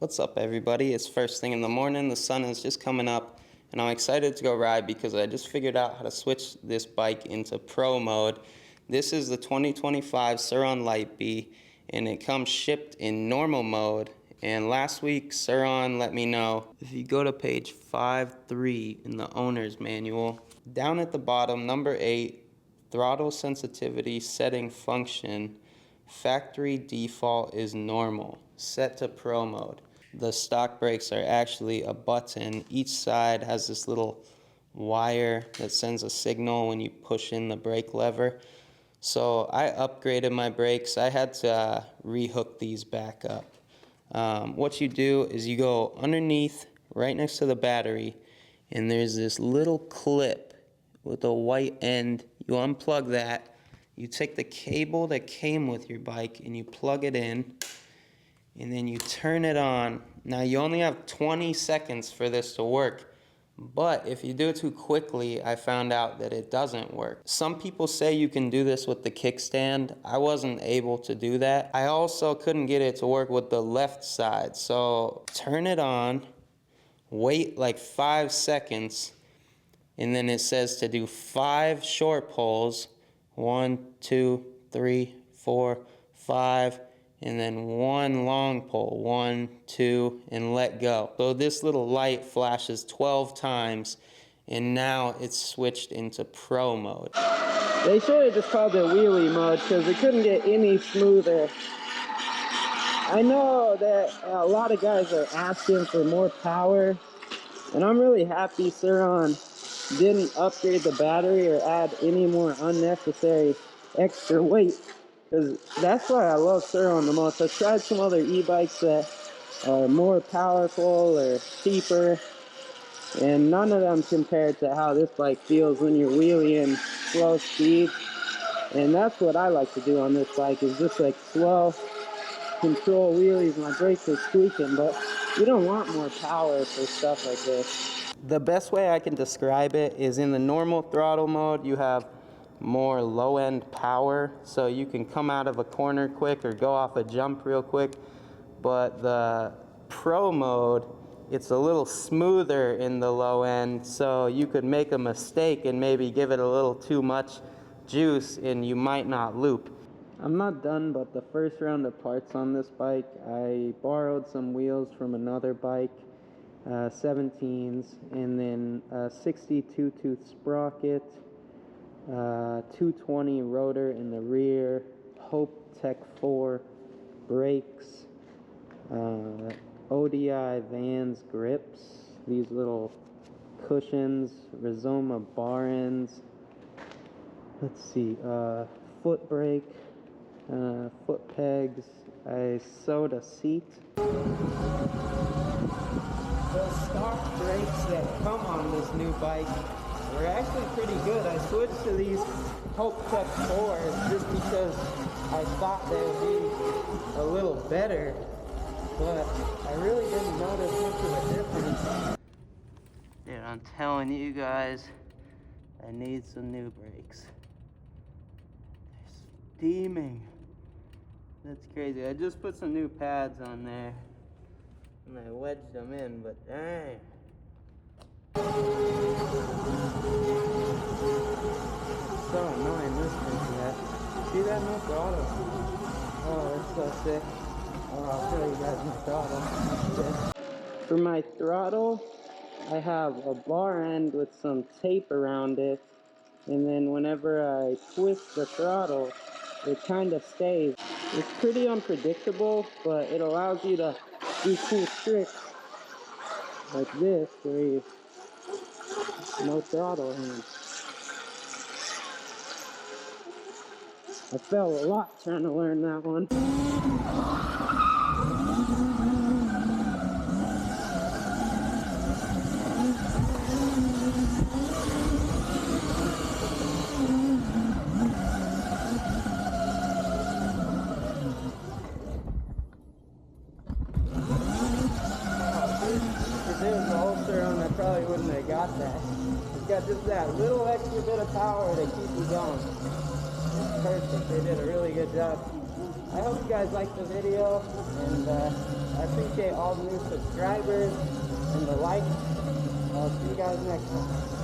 What's up, everybody? It's first thing in the morning. The sun is just coming up, and I'm excited to go ride because I just figured out how to switch this bike into pro mode. This is the 2025 Surron Light Bee, and it comes shipped in normal mode. And last week, Surron let me know, if you go to page 5.3 in the owner's manual, down at the bottom, number 8, throttle sensitivity setting function, factory default is normal, set to pro mode. The stock brakes are actually a button. Each side has this little wire that sends a signal when you push in the brake lever. So I upgraded my brakes. I had to rehook these back up. What you do is you go underneath, right next to the battery, and there's this little clip with a white end. You unplug that. You take the cable that came with your bike and you plug it in, and then you turn it on. Now you only have 20 seconds for this to work, but if you do it too quickly, I found out that it doesn't work. Some people say you can do this with the kickstand. I wasn't able to do that. I also couldn't get it to work with the left side. So turn it on, wait like 5 seconds, and then it says to do 5 short pulls. 1, 2, 3, 4, 5, and then 1 long pull. 1, 2, and let go. So this little light flashes 12 times, and now it's switched into pro mode. They should have just called it wheelie mode because it couldn't get any smoother. I know that a lot of guys are asking for more power, and I'm really happy Surron didn't upgrade the battery or add any more unnecessary extra weight, because that's why I love Surron the most. I've tried some other e-bikes that are more powerful or cheaper, and none of them compared to how this bike feels when you're wheeling slow speed. And that's what I like to do on this bike, is just like slow control wheelies. My brakes are squeaking, but you don't want more power for stuff like this. The best way I can describe it is in the normal throttle mode, you have more low-end power, so you can come out of a corner quick or go off a jump real quick. But the pro mode, it's a little smoother in the low end, so you could make a mistake and maybe give it a little too much juice and you might not loop. I'm not done, but the first round of parts on this bike, I borrowed some wheels from another bike, 17s, and then a 62 tooth sprocket, 220 rotor in the rear, Hope Tech 4 brakes, ODI Vans grips, these little cushions, Rizoma bar ends, let's see, foot brake, foot pegs. I sewed a seat. The stock brakes that come on this new bike were actually pretty good. I switched to these Hope Tech 4s just because I thought they would be a little better, but I really didn't notice much of a difference. Dude, I'm telling you guys, I need some new brakes. They're steaming. That's crazy. I just put some new pads on there and I wedged them in, but dang. So annoying this thing that. See that, no throttle? Oh, that's so sick. Oh, I'll show you guys my throttle. For my throttle, I have a bar end with some tape around it, and then whenever I twist the throttle, it kind of stays. It's pretty unpredictable, but it allows you to do cool tricks like this where you no throttle hand. I fell a lot trying to learn that one. If it was the old Surron, I probably wouldn't have got that. It's got just that little extra bit of power to keep you going. It's perfect. They did a really good job. I hope you guys liked the video, and I appreciate all the new subscribers and the likes. I'll see you guys next time.